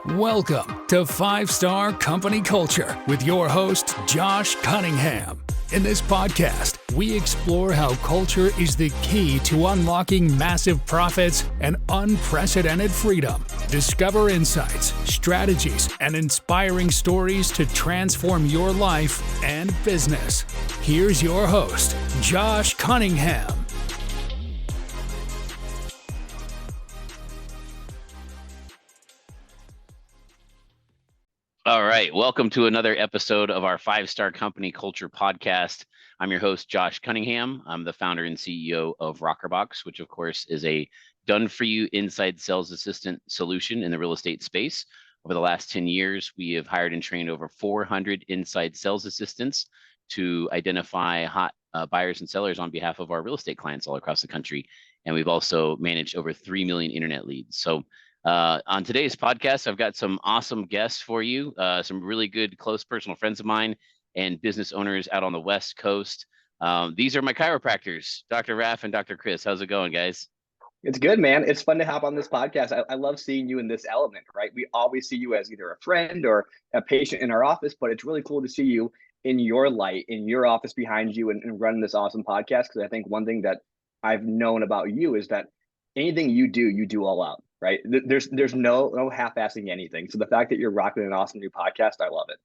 Welcome to 5-Star Company Culture with your host, Josh Cunningham. In this podcast, we explore how culture is the key to unlocking massive profits and unprecedented freedom. Discover insights, strategies, and inspiring stories to transform your life and business. Here's your host, Josh Cunningham. All right. Welcome to another episode of our 5-Star Company Culture podcast. I'm your host, Josh Cunningham. I'm the founder and CEO of rokrbox, which of course is a done-for-you inside sales assistant solution in the real estate space. Over the last 10 years, we have hired and trained over 400 inside sales assistants to identify hot buyers and sellers on behalf of our real estate clients all across the country. And we've also managed over 3 million internet leads. So on today's podcast, I've got some awesome guests for you, some really good, close personal friends of mine and business owners out on the West Coast. These are my chiropractors, Dr. Raf and Dr. Chris. How's it going, guys? It's good, man. It's fun to hop on this podcast. I love seeing you in this element, right? We always see you as either a friend or a patient in our office, but it's really cool to see you in your light, in your office behind you and running this awesome podcast. Because I think one thing that I've known about you is that anything you do all out. Right. There's no half-assing anything. So the fact that you're rocking an awesome new podcast, I love it.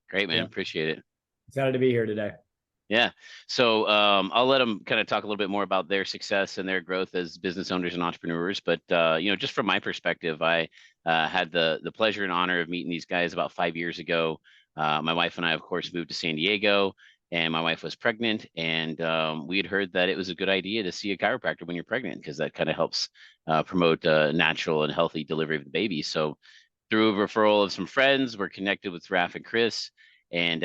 Great, man. Yeah. Appreciate it. Excited to be here today. Yeah. So I'll let them kind of talk a little bit more about their success and their growth as business owners and entrepreneurs. But, just from my perspective, I had the pleasure and honor of meeting these guys about 5 years ago. My wife and I, of course, moved to San Diego. And my wife was pregnant, and we had heard that it was a good idea to see a chiropractor when you're pregnant, because that kind of helps promote natural and healthy delivery of the baby. So through a referral of some friends, we're connected with Raf and Chris. And,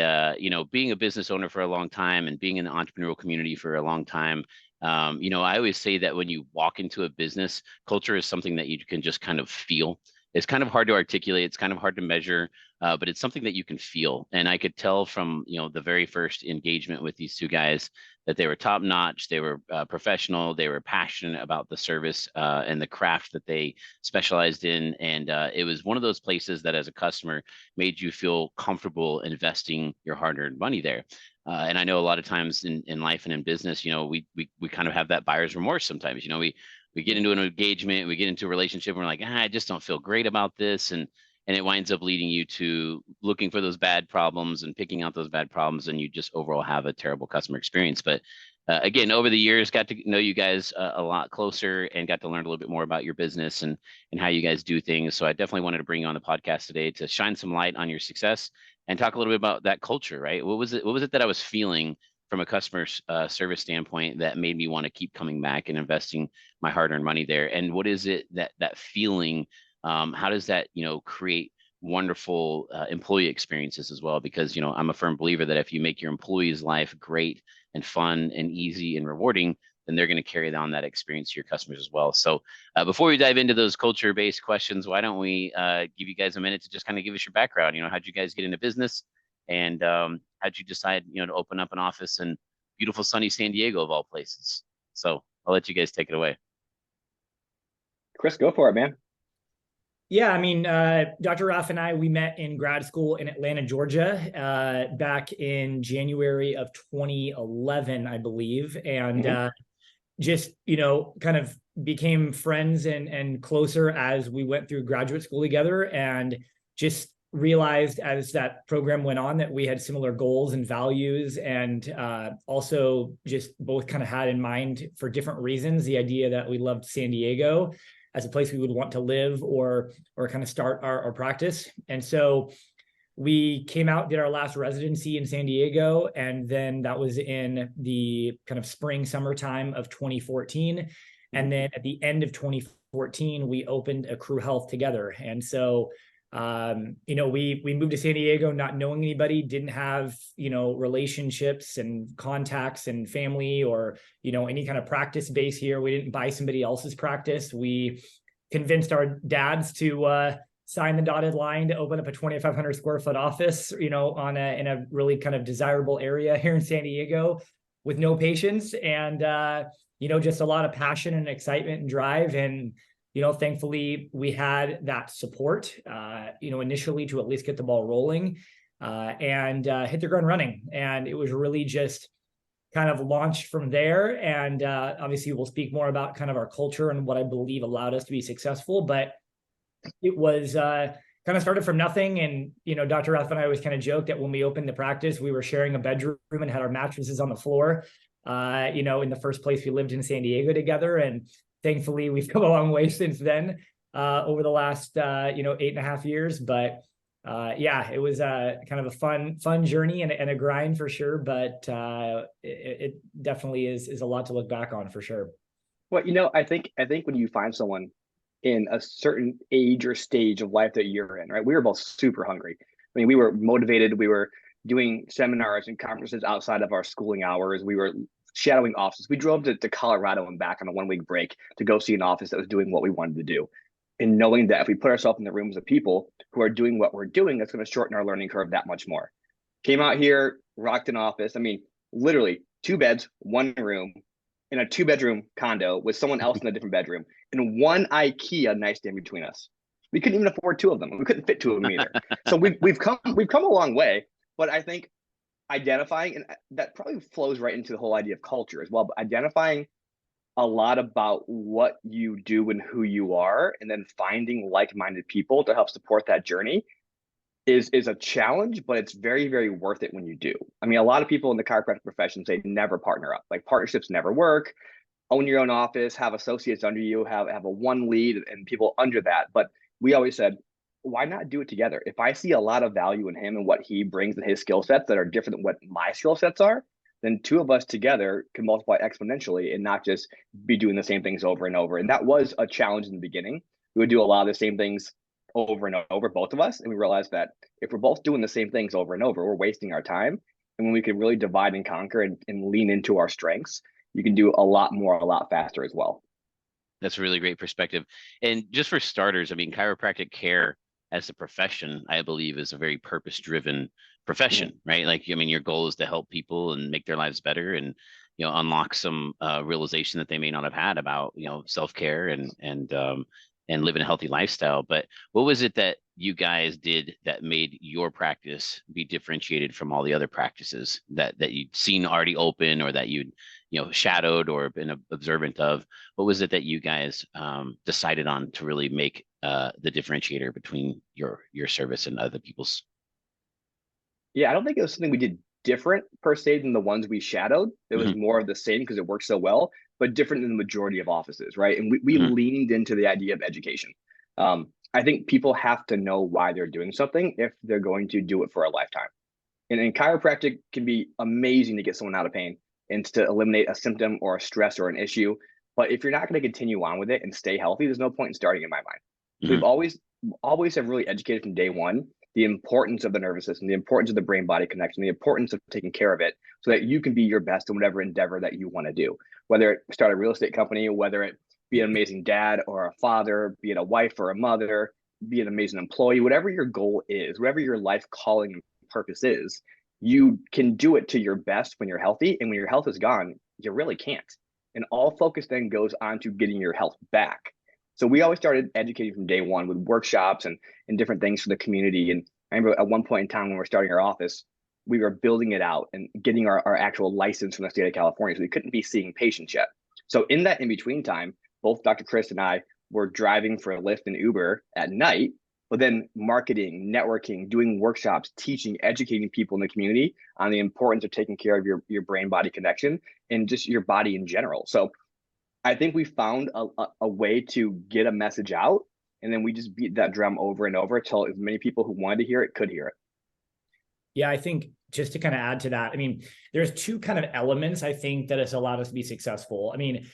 being a business owner for a long time and being in the entrepreneurial community for a long time, I always say that when you walk into a business, culture is something that you can just kind of feel. It's kind of hard to articulate. It's kind of hard to measure, but it's something that you can feel. And I could tell from, the very first engagement with these two guys that they were top notch. They were professional. They were passionate about the service and the craft that they specialized in. And it was one of those places that as a customer made you feel comfortable investing your hard-earned money there. And I know a lot of times in life and in business, we kind of have that buyer's remorse sometimes. We get into an engagement, we get into a relationship, and we're like, I just don't feel great about this. And it winds up leading you to looking for those bad problems and picking out those bad problems, and you just overall have a terrible customer experience. But again, over the years, got to know you guys a lot closer and got to learn a little bit more about your business and how you guys do things. So I definitely wanted to bring you on the podcast today to shine some light on your success and talk a little bit about that culture, right? What was it that I was feeling from a customer service standpoint that made me want to keep coming back and investing my hard-earned money there? And what is it that feeling, how does that, create wonderful employee experiences as well? Because, I'm a firm believer that if you make your employees' life great and fun and easy and rewarding, then they're going to carry on that experience to your customers as well. So before we dive into those culture-based questions, why don't we give you guys a minute to just kind of give us your background? How'd you guys get into business? And how'd you decide, to open up an office in beautiful sunny San Diego of all places? So I'll let you guys take it away. Chris, go for it, man. Yeah, Dr. Raf and I, we met in grad school in Atlanta, Georgia, back in January of 2011, I believe. And just, kind of became friends and closer as we went through graduate school together, and just realized as that program went on that we had similar goals and values, and also just both kind of had in mind for different reasons the idea that we loved San Diego as a place we would want to live or kind of start our practice. And so we came out, did our last residency in San Diego, and then that was in the kind of spring, summertime of 2014. And then at the end of 2014, we opened Acru Health together. And so we moved to San Diego not knowing anybody, didn't have, relationships and contacts and family or, any kind of practice base here. We didn't buy somebody else's practice. We convinced our dads to sign the dotted line to open up a 2,500 square foot office, in a really kind of desirable area here in San Diego with no patients and, just a lot of passion and excitement and drive. And, thankfully we had that support, initially to at least get the ball rolling, and hit the ground running. And it was really just kind of launched from there. And obviously we'll speak more about kind of our culture and what I believe allowed us to be successful, but it was kind of started from nothing. And, Dr. Rafa and I always kind of joked that when we opened the practice, we were sharing a bedroom and had our mattresses on the floor, in the first place we lived in San Diego together. And thankfully we've come a long way since then, over the last, 8.5 years. But it was kind of a fun journey and a grind for sure. But it definitely is a lot to look back on for sure. Well, I think when you find someone in a certain age or stage of life that you're in, right? We were both super hungry. I mean, we were motivated. We were doing seminars and conferences outside of our schooling hours. We were shadowing offices. We drove to Colorado and back on a 1-week break to go see an office that was doing what we wanted to do. And knowing that if we put ourselves in the rooms of people who are doing what we're doing, that's going to shorten our learning curve that much more. Came out here, rocked an office. I mean, literally 2 beds, 1 room, in a 2-bedroom condo with someone else in a different bedroom, and 1 IKEA nightstand between us. We couldn't even afford 2 of them. We couldn't fit 2 of them either. So we've come a long way. But I think identifying, and that probably flows right into the whole idea of culture as well, but identifying a lot about what you do and who you are, and then finding like-minded people to help support that journey is a challenge, but it's very, very worth it when you do. I mean, a lot of people in the chiropractic profession say never partner up. Like, partnerships never work. Own your own office, have associates under you, have a 1 lead and people under that. But we always said, why not do it together? If I see a lot of value in him and what he brings and his skill sets that are different than what my skill sets are, then 2 of us together can multiply exponentially and not just be doing the same things over and over. And that was a challenge in the beginning. We would do a lot of the same things over and over, both of us. And we realized that if we're both doing the same things over and over, we're wasting our time. And when we can really divide and conquer and lean into our strengths, you can do a lot more, a lot faster as well. That's a really great perspective. And just for starters, I mean, chiropractic care as a profession, I believe, is a very purpose-driven profession, right? Like, I mean, your goal is to help people and make their lives better, and unlock some realization that they may not have had about self-care and living a healthy lifestyle. But what was it that you guys did that made your practice be differentiated from all the other practices that you'd seen already open, or that you'd shadowed or been observant of? What was it that you guys decided on to really make the differentiator between your service and other people's? Yeah, I don't think it was something we did different per se than the ones we shadowed. It was more of the same because it worked so well, but different than the majority of offices, right? And we leaned into the idea of education. I think people have to know why they're doing something if they're going to do it for a lifetime. And chiropractic can be amazing to get someone out of pain and to eliminate a symptom or a stress or an issue. But if you're not going to continue on with it and stay healthy, there's no point in starting, in my mind. We've always have really educated from day one the importance of the nervous system, the importance of the brain-body connection, the importance of taking care of it so that you can be your best in whatever endeavor that you want to do. Whether it start a real estate company, whether it be an amazing dad or a father, be it a wife or a mother, be an amazing employee, whatever your goal is, whatever your life calling and purpose is, you can do it to your best when you're healthy. And when your health is gone, you really can't. And all focus then goes on to getting your health back. So we always started educating from day one with workshops and different things for the community. And I remember at one point in time when we were starting our office, we were building it out and getting our actual license from the state of California. So we couldn't be seeing patients yet. So in that in-between time, both Dr. Chris and I were driving for Lyft and Uber at night, but then marketing, networking, doing workshops, teaching, educating people in the community on the importance of taking care of your brain-body connection and just your body in general. So I think we found a way to get a message out, and then we just beat that drum over and over until as many people who wanted to hear it could hear it. Yeah, I think just to kind of add to that, I mean, there's 2 kind of elements I think that has allowed us to be successful. I mean,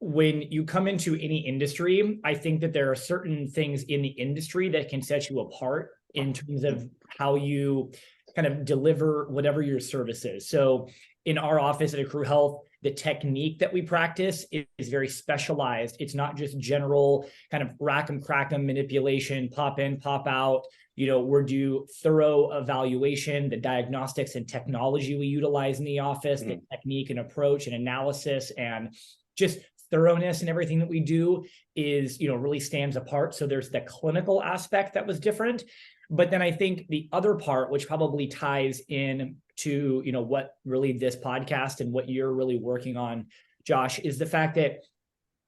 when you come into any industry, I think that there are certain things in the industry that can set you apart in terms of how you kind of deliver whatever your service is. So in our office at Acru Health, the technique that we practice is very specialized. It's not just general kind of rack 'em, crack 'em manipulation, pop in, pop out. We're do thorough evaluation, the diagnostics and technology we utilize in the office, the technique and approach and analysis, and just thoroughness and everything that we do is, really stands apart. So there's the clinical aspect that was different. But then I think the other part, which probably ties in to, what really this podcast and what you're really working on, Josh, is the fact that,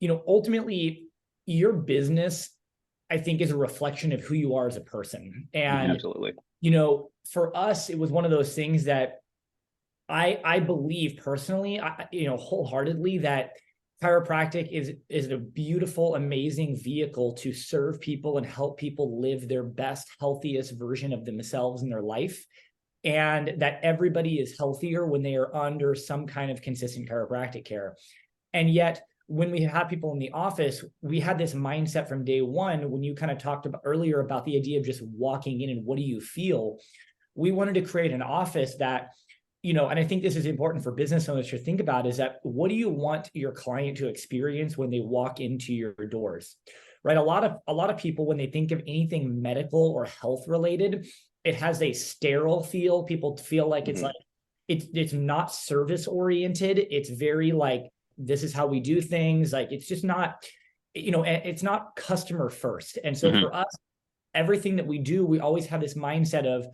ultimately your business, I think, is a reflection of who you are as a person. And, absolutely. For us, it was one of those things that I believe personally, wholeheartedly, that chiropractic is a beautiful, amazing vehicle to serve people and help people live their best, healthiest version of themselves in their life. And that everybody is healthier when they are under some kind of consistent chiropractic care. And yet, when we have people in the office, we had this mindset from day one, when you kind of talked about earlier about the idea of just walking in and what do you feel? We wanted to create an office that, and I think this is important for business owners to think about, is that what do you want your client to experience when they walk into your doors, right? A lot of people, when they think of anything medical or health related, it has a sterile feel. People feel like it's like, it's not service oriented. It's very like, this is how we do things. Like, it's just not, it's not customer first. And so for us, everything that we do, we always have this mindset of,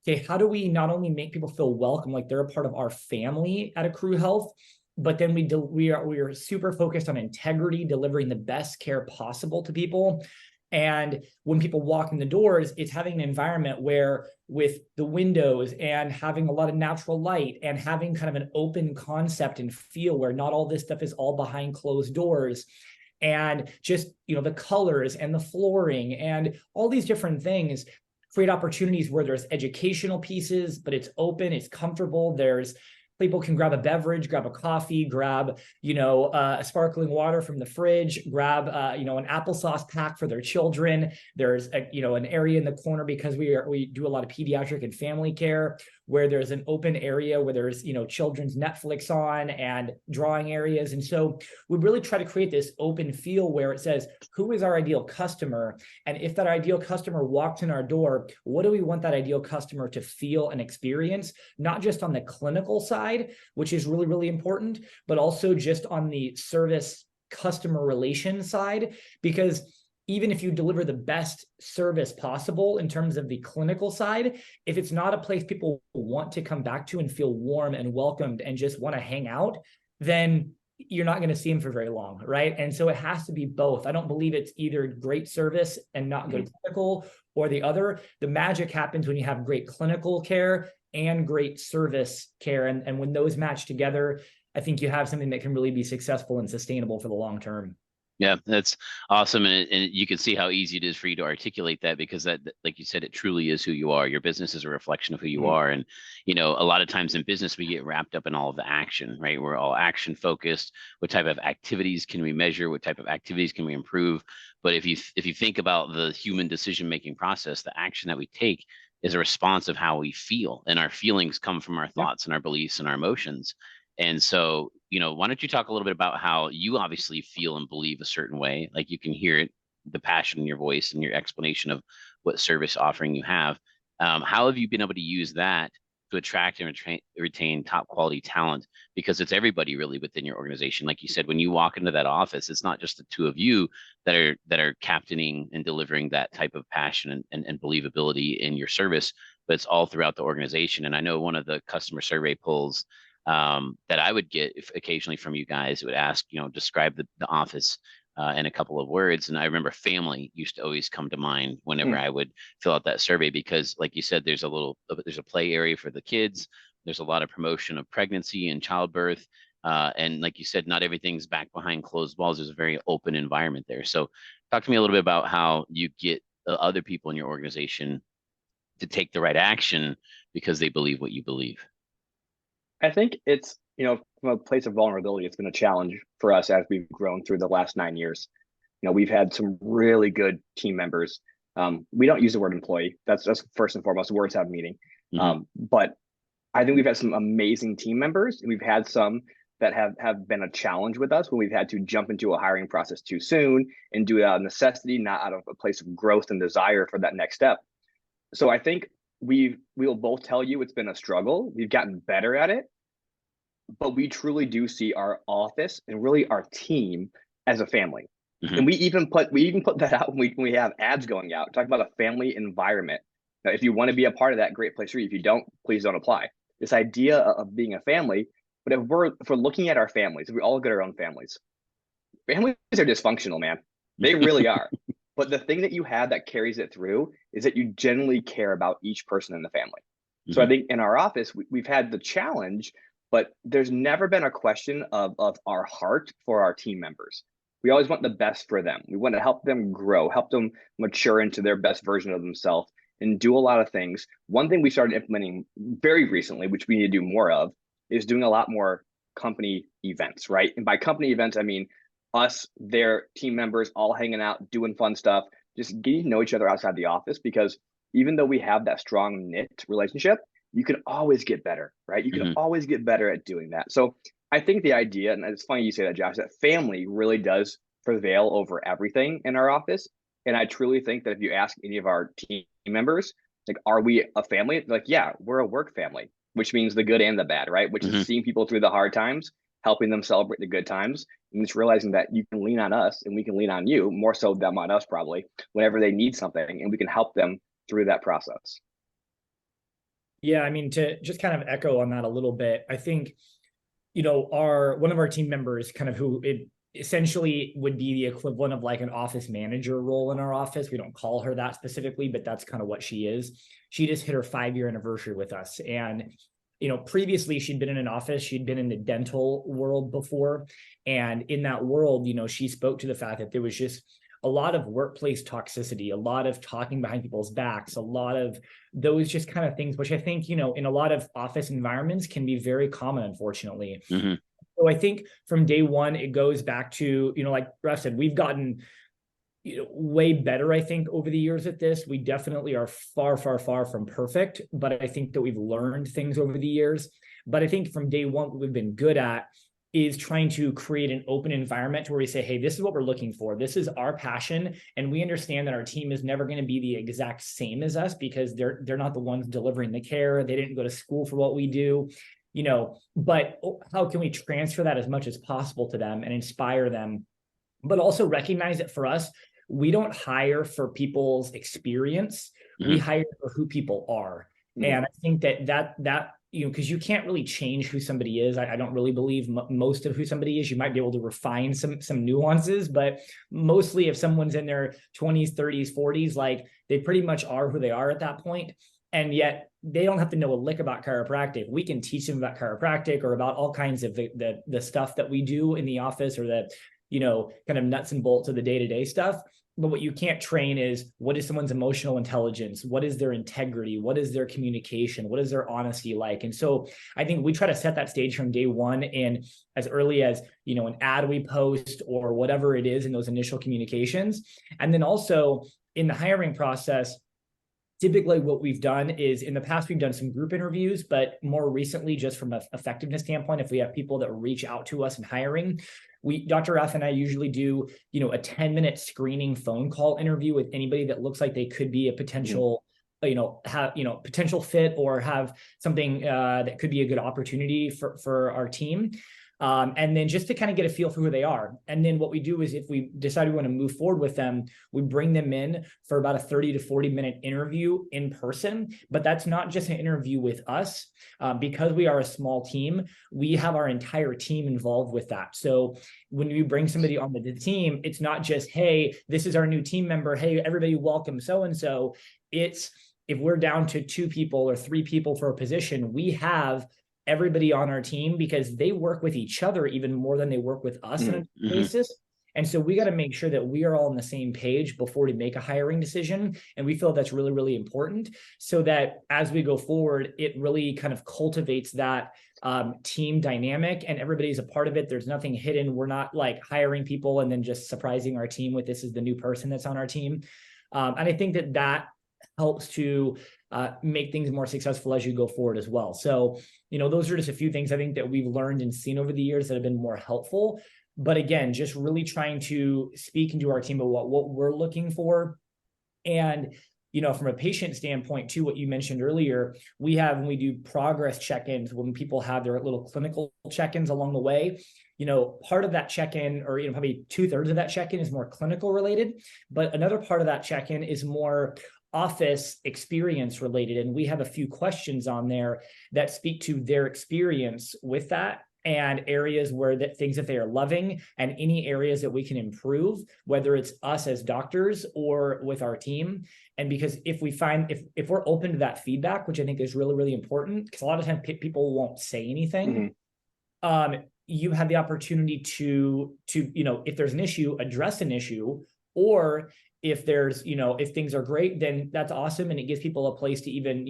okay, how do we not only make people feel welcome, like they're a part of our family at Acru Health, but then we are super focused on integrity, delivering the best care possible to people. And when people walk in the doors, it's having an environment where, with the windows and having a lot of natural light and having kind of an open concept and feel where not all this stuff is all behind closed doors, and just, the colors and the flooring and all these different things create opportunities where there's educational pieces, but it's open, it's comfortable. There's people can grab a beverage, grab a coffee, grab, a sparkling water from the fridge, grab, an applesauce pack for their children. There's an area in the corner, because we do a lot of pediatric and family care, where there's an open area where there's, children's Netflix on and drawing areas. And so we really try to create this open feel where it says, who is our ideal customer? And if that ideal customer walks in our door, what do we want that ideal customer to feel and experience? Not just on the clinical side, which is really, really important, but also just on the service customer relation side. Because even if you deliver the best service possible in terms of the clinical side, if it's not a place people want to come back to and feel warm and welcomed and just want to hang out, then you're not going to see them for very long, right? And so it has to be both. I don't believe it's either great service and not good clinical, or the other. The magic happens when you have great clinical care and great service care. And when those match together, I think you have something that can really be successful and sustainable for the long term. Yeah, that's awesome. And you can see how easy it is for you to articulate that, because that, like you said, it truly is who you are. Your business is a reflection of who you are. And, a lot of times in business, we get wrapped up in all of the action, right? We're all action focused. What type of activities can we measure? What type of activities can we improve? But if you think about the human decision-making process, the action that we take is a response of how we feel. And our feelings come from our thoughts and our beliefs and our emotions. And so, why don't you talk a little bit about how you obviously feel and believe a certain way? Like, you can hear it, the passion in your voice and your explanation of what service offering you have. How have you been able to use that to attract and retain top quality talent? Because it's everybody really within your organization. Like you said, when you walk into that office, it's not just the two of you that are captaining and delivering that type of passion and believability in your service, but it's all throughout the organization. And I know one of the customer survey polls that I would get occasionally from you guys, it would ask, describe the office in a couple of words. And I remember family used to always come to mind whenever I would fill out that survey, because like you said, there's a play area for the kids. There's a lot of promotion of pregnancy and childbirth. And like you said, not everything's back behind closed walls. There's a very open environment there. So talk to me a little bit about how you get other people in your organization to take the right action because they believe what you believe. I think it's, from a place of vulnerability, it's been a challenge for us as we've grown through the last 9 years. We've had some really good team members. We don't use the word employee. That's first and foremost. Words have meaning. But I think we've had some amazing team members, and we've had some that have been a challenge with us when we've had to jump into a hiring process too soon and do it out of necessity, not out of a place of growth and desire for that next step. So I think we will both tell you it's been a struggle. We've gotten better at it. but we truly do see our office and really our team as a family. Mhm. And we even put that out when we have ads going out, talk about a family environment. Now, if you want to be a part of that, great place for you. If you don't, please don't apply. This idea of being a family, but if we're looking at our families, if we all look at our own families are dysfunctional, man. They really are. But the thing that you have that carries it through is that you genuinely care about each person in the family. So I think in our office, we've had the challenge, but there's never been a question of our heart for our team members. We always want the best for them. We want to help them grow, help them mature into their best version of themselves and do a lot of things. One thing we started implementing very recently, which we need to do more of, is doing a lot more company events, right? And by company events, I mean us, their team members, all hanging out, doing fun stuff, just getting to know each other outside the office. Because even though we have that strong knit relationship, you can always get better, right? You can always get better at doing that. So I think the idea, and it's funny you say that, Josh, that family really does prevail over everything in our office. And I truly think that if you ask any of our team members, like, are we a family? They're like, yeah, we're a work family, which means the good and the bad, right? Which is seeing people through the hard times, helping them celebrate the good times, and just realizing that you can lean on us and we can lean on you, more so them on us probably, whenever they need something, and we can help them through that process. Yeah, I mean, to just kind of echo on that a little bit, I think, one of our team members, kind of who it essentially would be the equivalent of like an office manager role in our office. We don't call her that specifically, but that's kind of what she is. She just hit her 5-year anniversary with us. And previously she'd been in an office, she'd been in the dental world before. And in that world, she spoke to the fact that there was just a lot of workplace toxicity, a lot of talking behind people's backs, a lot of those just kind of things, which I think, in a lot of office environments can be very common, unfortunately. So I think from day one, it goes back to, like Raf said, we've gotten way better, I think, over the years at this. We definitely are far, far, far from perfect, but I think that we've learned things over the years. But I think from day one, what we've been good at is trying to create an open environment where we say, hey, this is what we're looking for. This is our passion. And we understand that our team is never going to be the exact same as us because they're not the ones delivering the care. They didn't go to school for what we do, but how can we transfer that as much as possible to them and inspire them, but also recognize that for us, we don't hire for people's experience. We hire for who people are. And I think that because you can't really change who somebody is. I don't really believe most of who somebody is. You might be able to refine some nuances, but mostly if someone's in their 20s, 30s, 40s, like they pretty much are who they are at that point. And yet they don't have to know a lick about chiropractic. We can teach them about chiropractic or about all kinds of the stuff that we do in the office or the, kind of nuts and bolts of the day-to-day stuff. But what you can't train is what is someone's emotional intelligence? What is their integrity? What is their communication? What is their honesty like? And so I think we try to set that stage from day one, and as early as, an ad we post or whatever it is in those initial communications. And then also in the hiring process, typically what we've done is in the past, we've done some group interviews, but more recently, just from an effectiveness standpoint, if we have people that reach out to us in hiring, Dr. F and I usually do, a 10-minute screening phone call interview with anybody that looks like they could be a potential, potential fit or have something that could be a good opportunity for our team. And then just to kind of get a feel for who they are. And then what we do is if we decide we want to move forward with them, we bring them in for about a 30 to 40-minute interview in person. But that's not just an interview with us. Because we are a small team, we have our entire team involved with that. So when we bring somebody on the team, it's not just, hey, this is our new team member. Hey, everybody welcome so-and-so. It's if we're down to 2 people or 3 people for a position, we have everybody on our team because they work with each other even more than they work with us on a basis. And so we got to make sure that we are all on the same page before we make a hiring decision. And we feel that's really, really important so that as we go forward, it really kind of cultivates that team dynamic and everybody's a part of it. There's nothing hidden. We're not like hiring people and then just surprising our team with this is the new person that's on our team. And I think that helps to make things more successful as you go forward as well. So, those are just a few things I think that we've learned and seen over the years that have been more helpful. But again, just really trying to speak into our team about what we're looking for. And from a patient standpoint too, what you mentioned earlier, when we do progress check-ins, when people have their little clinical check-ins along the way, part of that check-in, or probably 2/3 of that check-in is more clinical related, but another part of that check-in is more office experience related. And we have a few questions on there that speak to their experience with that, and areas where things that they are loving, and any areas that we can improve, whether it's us as doctors or with our team. And because if we're open to that feedback, which I think is really, really important, because a lot of times people won't say anything, you have the opportunity to if there's an issue, address an issue, or if if things are great, then that's awesome. And it gives people a place to even,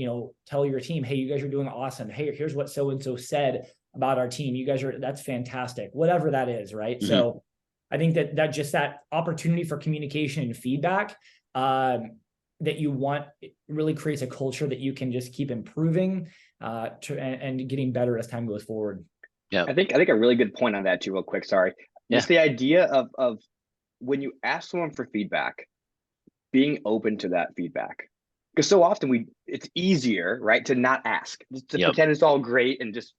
tell your team, hey, you guys are doing awesome. Hey, here's what so-and-so said about our team. You guys that's fantastic, whatever that is. Right. Mm-hmm. So I think that just that opportunity for communication and feedback that you want, it really creates a culture that you can just keep improving and getting better as time goes forward. Yeah. I think a really good point on that too, real quick. Sorry. Yeah. It's the idea of when you ask someone for feedback, being open to that feedback. Because so often it's easier, right, to not ask, just to pretend it's all great and just,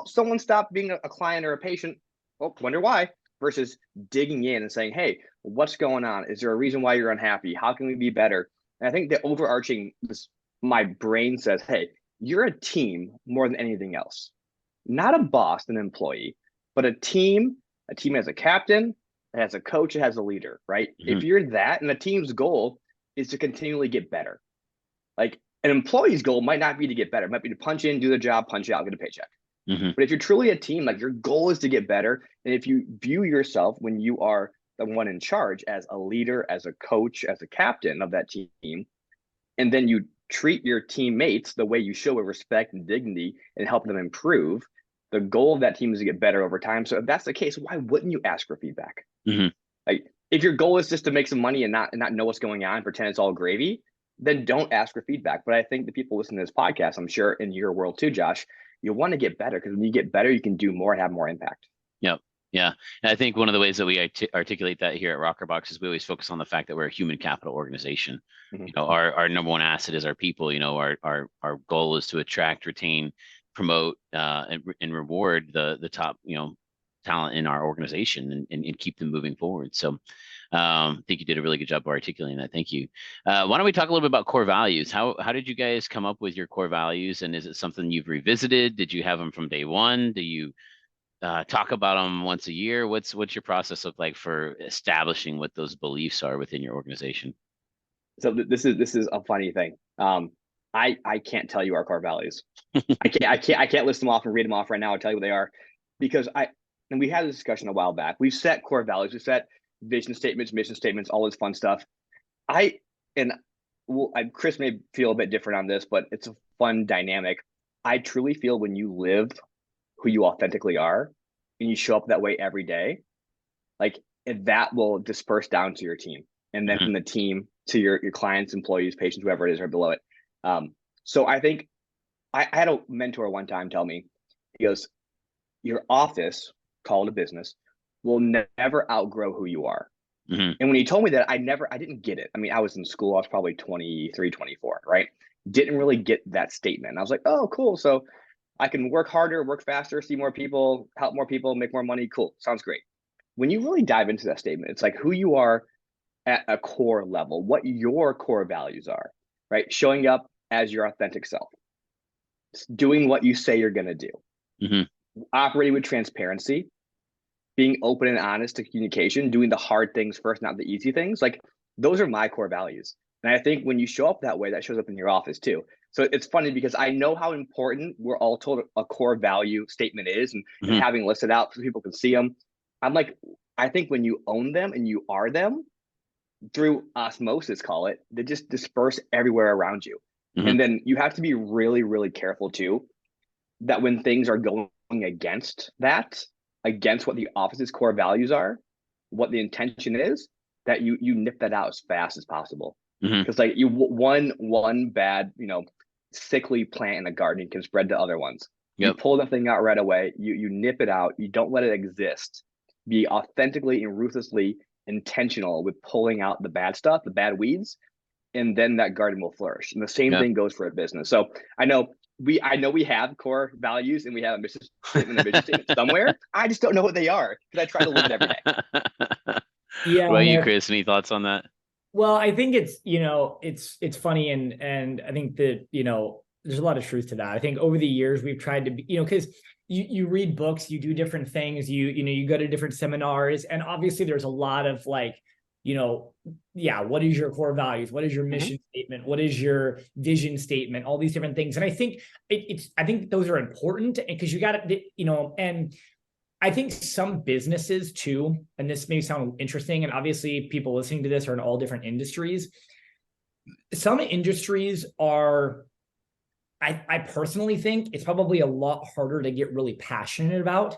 someone stopped being a client or a patient. Oh, wonder why, versus digging in and saying, hey, what's going on? Is there a reason why you're unhappy? How can we be better? And I think the overarching, my brain says, hey, you're a team more than anything else. Not a boss, an employee, but a team. A team has a captain, it has a coach, it has a leader, right? Mm-hmm. If you're that, and the team's goal is to continually get better. Like an employee's goal might not be to get better. It might be to punch in, do the job, punch out, get a paycheck. Mm-hmm. But if you're truly a team, like your goal is to get better. And if you view yourself when you are the one in charge as a leader, as a coach, as a captain of that team, and then you treat your teammates the way you show with respect and dignity and help them improve, the goal of that team is to get better over time. So if that's the case, why wouldn't you ask for feedback? Mm-hmm. Like if your goal is just to make some money and not know what's going on, pretend it's all gravy, then don't ask for feedback. But I think the people listening to this podcast, I'm sure in your world too, Josh, you want to get better, because when you get better, you can do more and have more impact. Yep. Yeah. And I think one of the ways that we articulate that here at rokrbox is we always focus on the fact that we're a human capital organization. Mm-hmm. Our number one asset is our people. Our goal is to attract, retain, promote, and reward the top, talent in our organization and keep them moving forward. So I think you did a really good job of articulating that. Thank you. Why don't we talk a little bit about core values? How did you guys come up with your core values? And is it something you've revisited? Did you have them from day one? Do you talk about them once a year? What's your process look like for establishing what those beliefs are within your organization? So this is a funny thing. I can't tell you our core values. I can't list them off and read them off right now. I'll tell you what they are, because and we had this discussion a while back. We've set core values. We set vision statements, mission statements, all this fun stuff. Chris may feel a bit different on this, but it's a fun dynamic. I truly feel when you live who you authentically are and you show up that way every day, like that will disperse down to your team, and then from the team to your clients, employees, patients, whoever it is, or below it. So I think I had a mentor one time tell me, he goes, your office, call it a business, will never outgrow who you are. Mm-hmm. And when he told me that, I didn't get it. I mean, I was in school, I was probably 23, 24, right? Didn't really get that statement. And I was like, oh, cool. So I can work harder, work faster, see more people, help more people, make more money. Cool. Sounds great. When you really dive into that statement, it's like who you are at a core level, what your core values are, right? Showing up as your authentic self, doing what you say you're going to do, operating with transparency, being open and honest to communication, doing the hard things first, not the easy things. Like those are my core values. And I think when you show up that way, that shows up in your office too. So it's funny because I know how important we're all told a core value statement is, and having listed out so people can see them. I'm like, I think when you own them and you are them through osmosis, call it, they just disperse everywhere around you. And then you have to be really, really careful too, that when things are going against that, against what the office's core values are, what the intention is, that you nip that out as fast as possible. Because like one bad, sickly plant in the garden can spread to other ones. Yep. You pull that thing out right away. You nip it out. You don't let it exist. Be authentically and ruthlessly intentional with pulling out the bad stuff, the bad weeds, and then that garden will flourish. And the same thing goes for a business. So I know we have core values and we have a mission statement, somewhere. I just don't know what they are because I try to live it every day. Yeah. What about you, Chris? Any thoughts on that? Well, I think it's, it's funny. And I think that, there's a lot of truth to that. I think over the years we've tried to be, because you read books, you do different things, you go to different seminars, and obviously there's a lot of like, what is your core values? What is your mission statement? What is your vision statement? All these different things. And I think I think those are important because you got to, and I think some businesses too, and this may sound interesting, and obviously people listening to this are in all different industries. Some industries are, I personally think it's probably a lot harder to get really passionate about,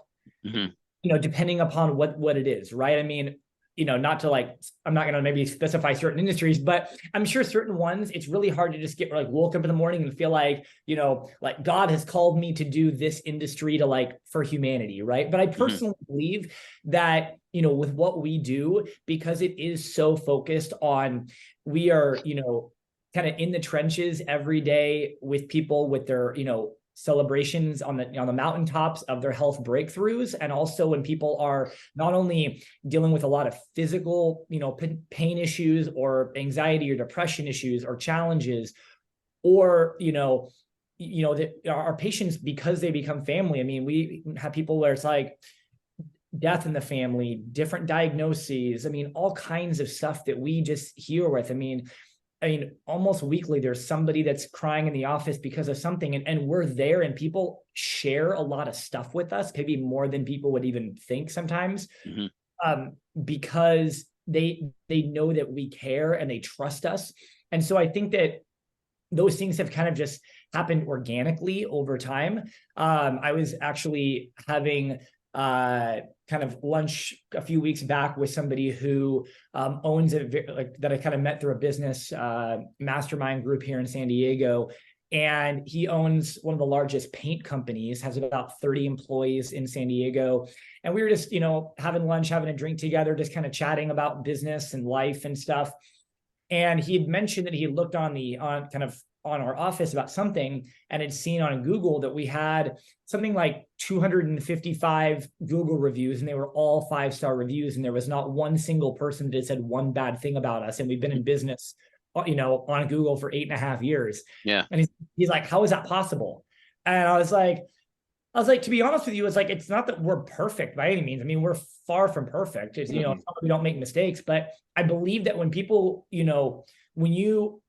depending upon what it is, right? I mean, not to like, I'm not going to maybe specify certain industries, but I'm sure certain ones, it's really hard to just get like woke up in the morning and feel like, like God has called me to do this industry to like for humanity. Right. But I personally believe that, with what we do, because it is so focused on, we are, kind of in the trenches every day with people with their, celebrations on the mountaintops of their health breakthroughs. And also when people are not only dealing with a lot of physical, pain issues or anxiety or depression issues or challenges, or, our patients, because they become family. I mean, we have people where it's like death in the family, different diagnoses. I mean, all kinds of stuff that we just hear with. I mean, almost weekly, there's somebody that's crying in the office because of something, and we're there, and people share a lot of stuff with us, maybe more than people would even think sometimes, because they know that we care and they trust us. And so I think that those things have kind of just happened organically over time. I was actually having kind of lunch a few weeks back with somebody who owns that I kind of met through a business mastermind group here in San Diego. And he owns one of the largest paint companies, has about 30 employees in San Diego. And we were just, having lunch, having a drink together, just kind of chatting about business and life and stuff. And he had mentioned that he had looked on our office about something and had seen on Google that we had something like 255 Google reviews, and they were all 5-star reviews. And there was not one single person that said one bad thing about us. And we've been in business, on Google for 8.5 years. Yeah. And he's like, how is that possible? And I was like, to be honest with you, it's not that we're perfect by any means. I mean, we're far from perfect. It's, it's not that we don't make mistakes, but I believe that when people, when you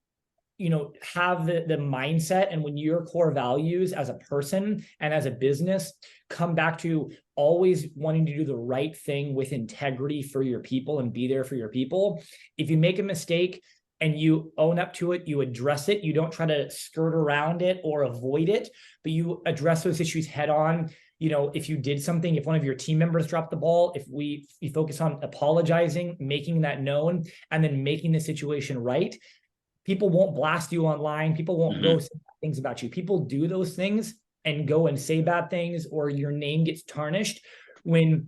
have the mindset, and when your core values as a person and as a business come back to always wanting to do the right thing with integrity for your people and be there for your people, if you make a mistake and you own up to it, you address it, you don't try to skirt around it or avoid it, but you address those issues head on. If you did something, if one of your team members dropped the ball, if you focus on apologizing, making that known, and then making the situation right, people won't blast you online. People won't go say bad things about you. People do those things and go and say bad things, or your name gets tarnished when,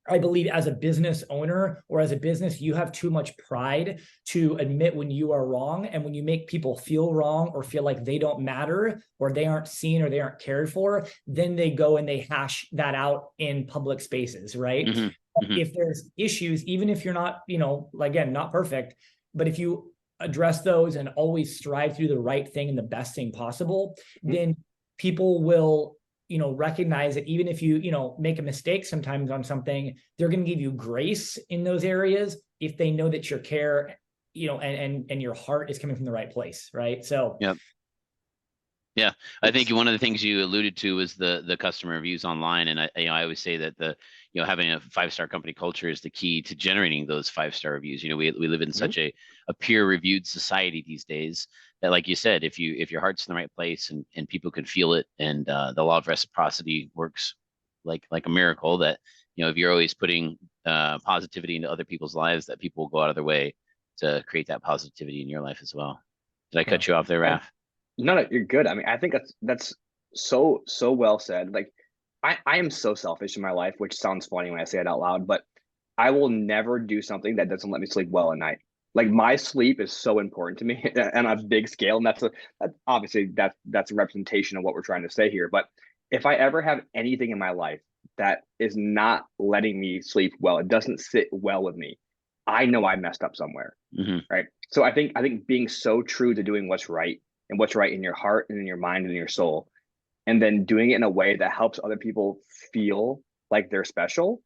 I believe, as a business owner or as a business, you have too much pride to admit when you are wrong. And when you make people feel wrong or feel like they don't matter or they aren't seen or they aren't cared for, then they go and they hash that out in public spaces, right? If there's issues, even if you're not, again, not perfect, but if you address those and always strive to do the right thing and the best thing possible, then people will, recognize that even if you, make a mistake sometimes on something, they're going to give you grace in those areas if they know that your care, and your heart is coming from the right place. Right. So, yeah, I think one of the things you alluded to was the customer reviews online. And I always say that having a 5-star company culture is the key to generating those 5-star reviews. We live in such a peer reviewed society these days that, like you said, if your heart's in the right place and people can feel it, and the law of reciprocity works like a miracle, that, if you're always putting positivity into other people's lives, that people will go out of their way to create that positivity in your life as well. Did I cut you off there, Raf? No, you're good. I mean, I think that's so well said. Like, I am so selfish in my life, which sounds funny when I say it out loud, but I will never do something that doesn't let me sleep well at night. Like my sleep is so important to me and on a big scale. And that's a representation of what we're trying to say here. But if I ever have anything in my life that is not letting me sleep well, it doesn't sit well with me, I know I messed up somewhere. Right. So I think being so true to doing what's right and what's right in your heart and in your mind and in your soul, and then doing it in a way that helps other people feel like they're special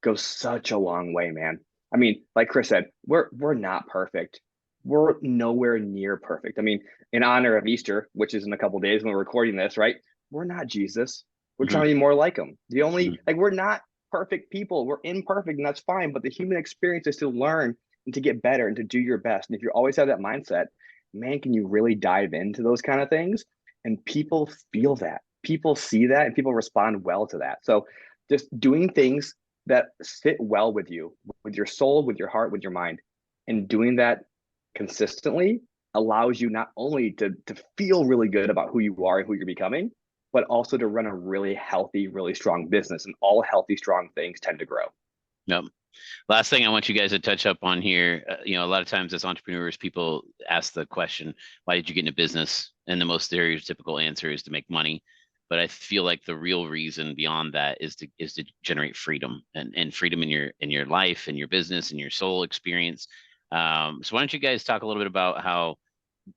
goes such a long way, man. I mean, like Chris said, we're not perfect. We're nowhere near perfect. I mean, in honor of Easter, which is in a couple of days when we're recording this, right? We're not Jesus. We're trying to be more like him. We're not perfect people. We're imperfect, and that's fine. But the human experience is to learn and to get better and to do your best. And if you always have that mindset, man, can you really dive into those kind of things? And people feel that. People see that, and people respond well to that. So just doing things that sit well with you, with your soul, with your heart, with your mind, and doing that consistently allows you not only to feel really good about who you are and who you're becoming, but also to run a really healthy, really strong business. And all healthy, strong things tend to grow. Yep. Last thing I want you guys to touch up on here, a lot of times as entrepreneurs, people ask the question, why did you get into business? And the most stereotypical answer is to make money. But I feel like the real reason beyond that is to generate freedom and freedom in your life and your business and your soul experience. So why don't you guys talk a little bit about how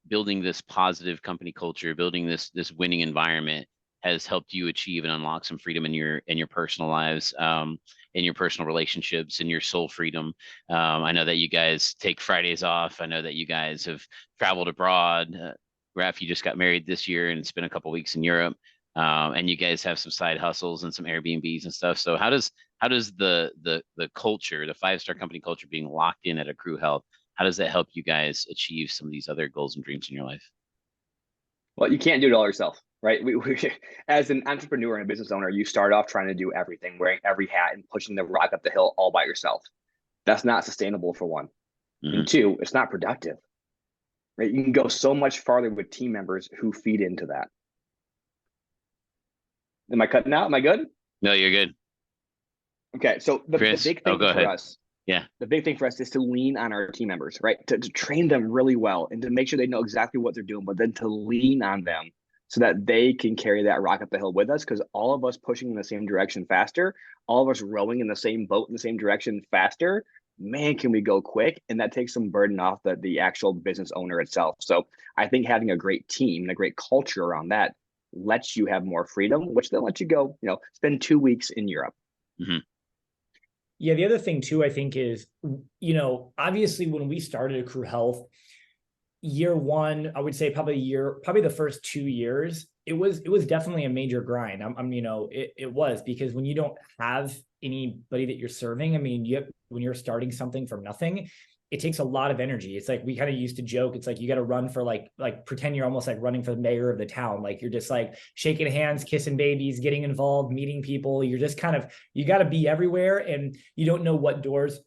building this positive company culture, building this winning environment has helped you achieve and unlock some freedom in your personal lives, in your personal relationships, in your soul freedom. I know that you guys take Fridays off. I know that you guys have traveled abroad. Raph, you just got married this year and spent a couple weeks in Europe. And you guys have some side hustles and some Airbnbs and stuff. So how does the culture, the 5-star company culture being locked in at Acru Health, how does that help you guys achieve some of these other goals and dreams in your life? Well, you can't do it all yourself, right? As an entrepreneur and a business owner, you start off trying to do everything, wearing every hat and pushing the rock up the hill all by yourself. That's not sustainable, for one. And two, it's not productive, right? You can go so much farther with team members who feed into that. Am I cutting out? Am I good? No, you're good. Okay. So the big thing for us, the big thing for us is to lean on our team members, right? To train them really well and to make sure they know exactly what they're doing, but then to lean on them so that they can carry that rock up the hill with us. Because all of us pushing in the same direction faster, all of us rowing in the same boat in the same direction faster, man, can we go quick? And that takes some burden off the actual business owner itself. So I think having a great team and a great culture around that lets you have more freedom, which then lets you go, spend 2 weeks in Europe. Yeah. The other thing too, I think is, obviously when we started Acru Health, year one, I would say probably the first 2 years, it was definitely a major grind. It was, because when you don't have anybody that you're serving, when you're starting something from nothing, it takes a lot of energy. It's like, we kind of used to joke, it's like you got to run for like pretend you're almost like running for the mayor of the town. Like you're just like shaking hands, kissing babies, getting involved, meeting people. You're just you got to be everywhere, and you don't know what doors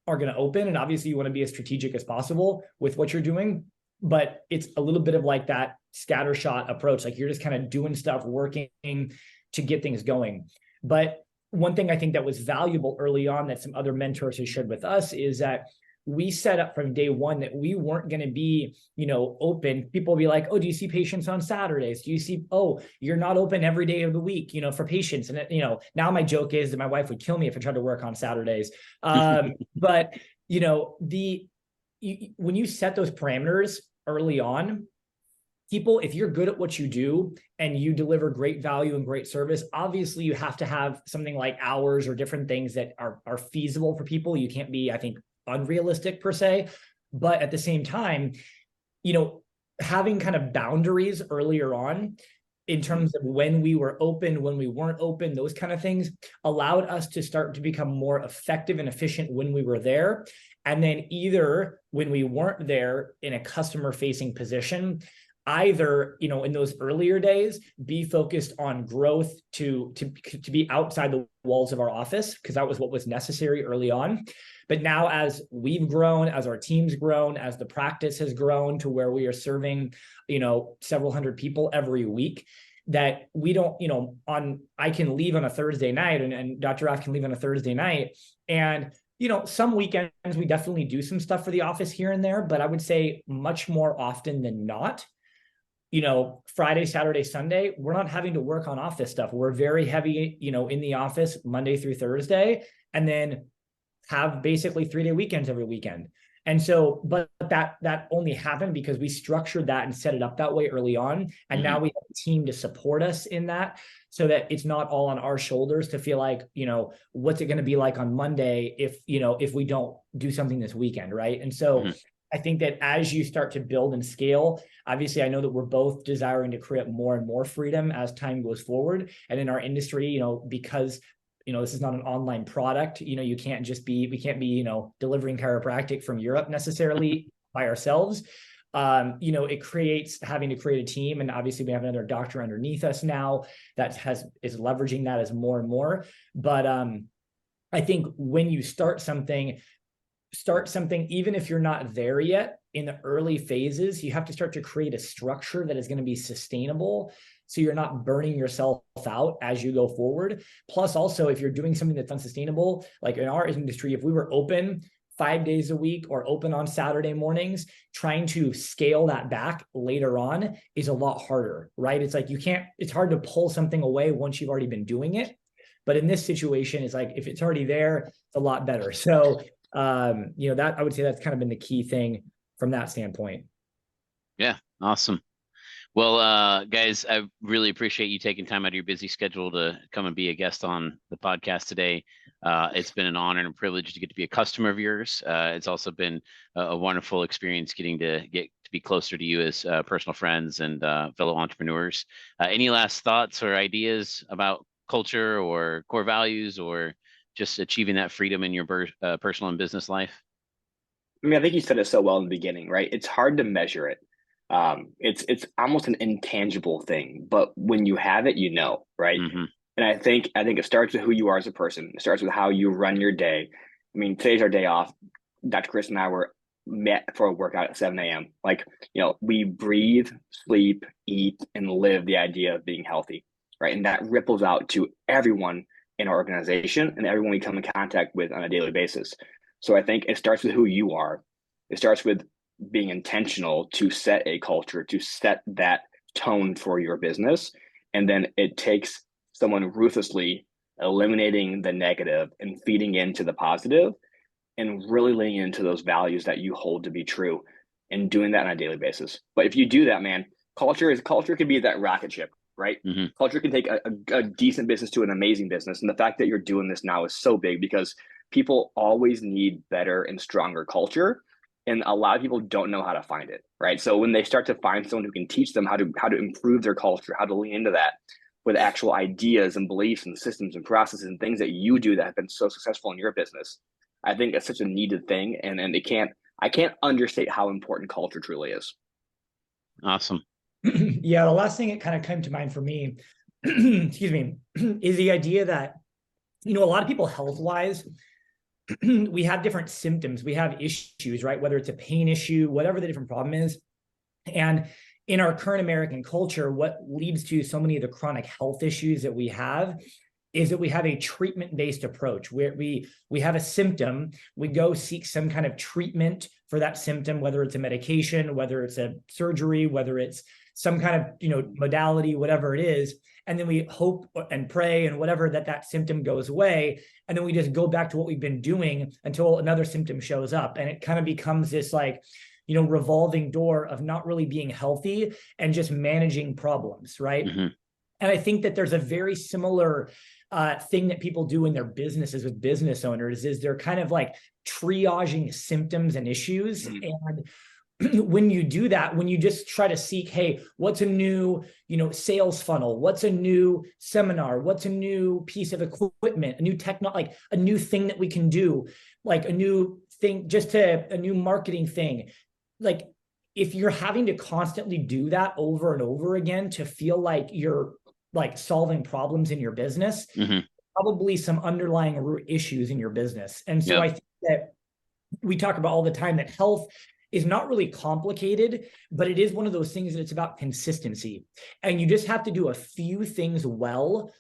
are going to open. And obviously you want to be as strategic as possible with what you're doing, but it's a little bit of like that scattershot approach. Like you're just kind of doing stuff, working to get things going. But one thing I think that was valuable early on that some other mentors have shared with us is that we set up from day one that we weren't going to be, open. People will be like, oh, do you see patients on Saturdays? Do you see, oh, you're not open every day of the week, for patients. And, now my joke is that my wife would kill me if I tried to work on Saturdays. But, when you set those parameters early on, people, if you're good at what you do and you deliver great value and great service, obviously you have to have something like hours or different things that are feasible for people. You can't be, I think, unrealistic per se, but at the same time, having kind of boundaries earlier on in terms of when we were open, when we weren't open, those kind of things allowed us to start to become more effective and efficient when we were there. And then either when we weren't there in a customer facing position, either, in those earlier days, be focused on growth to be outside the walls of our office, because that was what was necessary early on. But now as we've grown, as our team's grown, as the practice has grown to where we are serving, several hundred people every week, that we don't, I can leave on a Thursday night and Dr. Raff can leave on a Thursday night, and some weekends we definitely do some stuff for the office here and there, but I would say much more often than not, Friday, Saturday, Sunday, we're not having to work on office stuff. We're very heavy, in the office Monday through Thursday, and then have basically 3-day weekends every weekend. And so, but that only happened because we structured that and set it up that way early on. And now we have a team to support us in that, so that it's not all on our shoulders to feel like, what's it going to be like on Monday if we don't do something this weekend, right? And so I think that as you start to build and scale, obviously I know that we're both desiring to create more and more freedom as time goes forward. And in our industry, because this is not an online product, we can't be, delivering chiropractic from Europe necessarily by ourselves. It creates having to create a team. And obviously we have another doctor underneath us now that is leveraging that as more and more. But I think when you start something, even if you're not there yet, in the early phases, you have to start to create a structure that is going to be sustainable, so you're not burning yourself out as you go forward. Plus, also, if you're doing something that's unsustainable, like in our industry, if we were open 5 days a week or open on Saturday mornings, trying to scale that back later on is a lot harder, right? It's like it's hard to pull something away once you've already been doing it. But in this situation, it's like, if it's already there, it's a lot better. So, that I would say that's kind of been the key thing from that standpoint. Yeah. Awesome. Well, guys, I really appreciate you taking time out of your busy schedule to come and be a guest on the podcast today. It's been an honor and a privilege to get to be a customer of yours. It's also been a wonderful experience getting to be closer to you as personal friends and fellow entrepreneurs. Any last thoughts or ideas about culture or core values, or just achieving that freedom in your personal and business life? I mean, I think you said it so well in the beginning, right? It's hard to measure it. It's almost an intangible thing, but when you have it, right? And I think it starts with who you are as a person. It starts with how you run your day. I mean, today's our day off. Dr. Chris and I were met for a workout at 7 a.m. Like, we breathe, sleep, eat, and live the idea of being healthy, right? And that ripples out to everyone in our organization and everyone we come in contact with on a daily basis. So I think it starts with who you are. It starts with being intentional to set a culture, to set that tone for your business. And then it takes someone ruthlessly eliminating the negative and feeding into the positive, and really leaning into those values that you hold to be true, and doing that on a daily basis. But if you do that, man, culture can be that rocket ship, right? Culture can take a decent business to an amazing business. And the fact that you're doing this now is so big, because people always need better and stronger culture. And a lot of people don't know how to find it, right? So when they start to find someone who can teach them how to improve their culture, how to lean into that with actual ideas and beliefs and systems and processes and things that you do that have been so successful in your business, I think it's such a needed thing. And I can't understate how important culture truly is. Awesome. Yeah, the last thing that kind of came to mind for me, excuse me, is the idea that, a lot of people health-wise, we have different symptoms, we have issues, right? Whether it's a pain issue, whatever the different problem is. And in our current American culture, what leads to so many of the chronic health issues that we have is that we have a treatment-based approach where we have a symptom, we go seek some kind of treatment for that symptom, whether it's a medication, whether it's a surgery, whether it's some kind of modality, whatever it is. And then we hope and pray and whatever that symptom goes away. And then we just go back to what we've been doing until another symptom shows up. And it kind of becomes this revolving door of not really being healthy and just managing problems, right? And I think that there's a very similar thing that people do in their businesses with business owners, is they're kind of like triaging symptoms and issues. And when you do that, when you just try to seek, hey, what's a new, sales funnel? What's a new seminar? What's a new piece of equipment? A new like a new thing that we can do, like a new thing, a new marketing thing. Like, if you're having to constantly do that over and over again to feel like you're like solving problems in your business, probably some underlying root issues in your business. And so I think that we talk about all the time that health is not really complicated, but it is one of those things that it's about consistency. And you just have to do a few things well,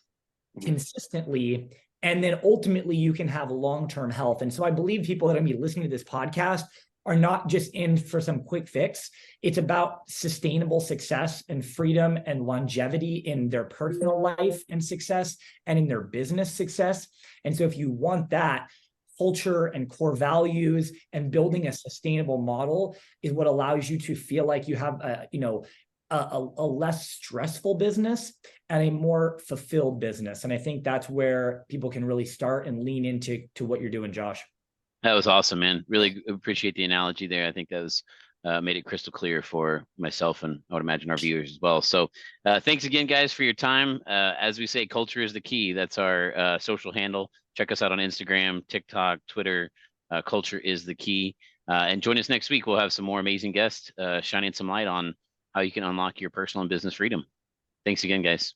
consistently, And then ultimately you can have long-term health. And so I believe people that are going to be listening to this podcast are not just in for some quick fix. It's about sustainable success and freedom and longevity in their personal life and success and in their business success. And so if you want that, culture and core values and building a sustainable model is what allows you to feel like you have a less stressful business and a more fulfilled business. And I think that's where people can really start and lean into what you're doing, Josh. That was awesome, man. Really appreciate the analogy there. I think that was made it crystal clear for myself and I would imagine our viewers as well. So thanks again, guys, for your time. As we say, culture is the key. That's our social handle. Check us out on Instagram, TikTok, Twitter. Culture is the key. And join us next week. We'll have some more amazing guests shining some light on how you can unlock your personal and business freedom. Thanks again, guys.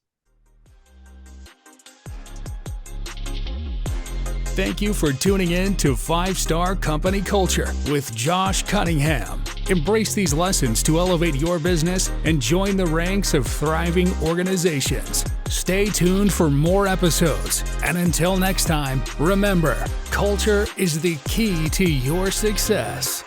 Thank you for tuning in to 5-Star Company Culture with Josh Cunningham. Embrace these lessons to elevate your business and join the ranks of thriving organizations. Stay tuned for more episodes. And until next time, remember, culture is the key to your success.